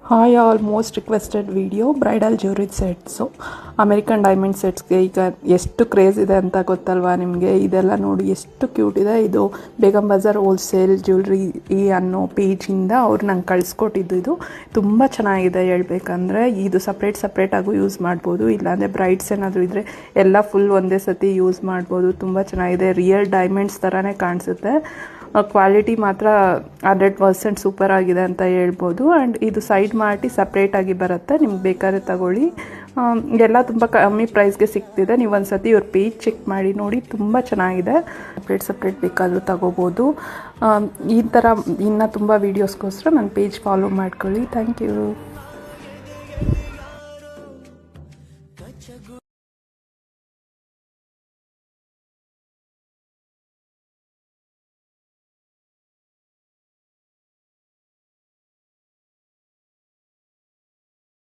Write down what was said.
Hi all most requested video bridal jewellery sets American diamond ಸೆಟ್ಸ್ಗೆ ಈಗ ಎಷ್ಟು craze ಇದೆ ಅಂತ ಗೊತ್ತಲ್ವಾ ನಿಮಗೆ. ಇದೆಲ್ಲ ನೋಡಿ ಎಷ್ಟು ಕ್ಯೂಟ್ ಇದೆ. ಇದು ಬೇಗಂ ಬಜಾರ್ ಹೋಲ್ಸೇಲ್ ಜ್ಯುವೆಲ್ರಿ ಅನ್ನೋ ಪೇಜಿಂದ ಅವ್ರು ನಂಗೆ ಕಳಿಸ್ಕೊಟ್ಟಿದ್ದು. ಇದು ತುಂಬ ಚೆನ್ನಾಗಿದೆ ಹೇಳ್ಬೇಕಂದ್ರೆ. ಇದು ಸಪ್ರೇಟಾಗೂ ಯೂಸ್ ಮಾಡ್ಬೋದು, ಇಲ್ಲಾಂದರೆ ಬ್ರೈಡ್ಸ್ ಏನಾದರೂ ಇದ್ದರೆ ಎಲ್ಲ ಫುಲ್ ಒಂದೇ ಸತಿ ಯೂಸ್ ಮಾಡ್ಬೋದು. ತುಂಬ ಚೆನ್ನಾಗಿದೆ, ರಿಯಲ್ ಡೈಮಂಡ್ಸ್ ಥರನೇ ಕಾಣಿಸುತ್ತೆ. ಕ್ವಾಲಿಟಿ ಮಾತ್ರ 100% ಸೂಪರ್ ಆಗಿದೆ ಅಂತ ಹೇಳ್ಬೋದು. ಆ್ಯಂಡ್ ಇದು ಸೈಡ್ ಮಾಡಿ ಸಪ್ರೇಟಾಗಿ ಬರುತ್ತೆ, ನಿಮ್ಗೆ ಬೇಕಾದ್ರೆ ತಗೊಳ್ಳಿ. ಎಲ್ಲ ತುಂಬ ಕಮ್ಮಿ ಪ್ರೈಸ್ಗೆ ಸಿಗ್ತಿದೆ. ನೀವು ಒಂದು ಸತಿ ಇವ್ರ ಪೇಜ್ ಚೆಕ್ ಮಾಡಿ ನೋಡಿ, ತುಂಬ ಚೆನ್ನಾಗಿದೆ. ಸಪ್ರೇಟ್ ಬೇಕಾದರೂ ತಗೋಬೋದು. ಈ ಥರ ಇನ್ನೂ ತುಂಬ ವೀಡಿಯೋಸ್ಗೋಸ್ಕರ ನನ್ನ ಪೇಜ್ ಫಾಲೋ ಮಾಡ್ಕೊಳ್ಳಿ. Thank you.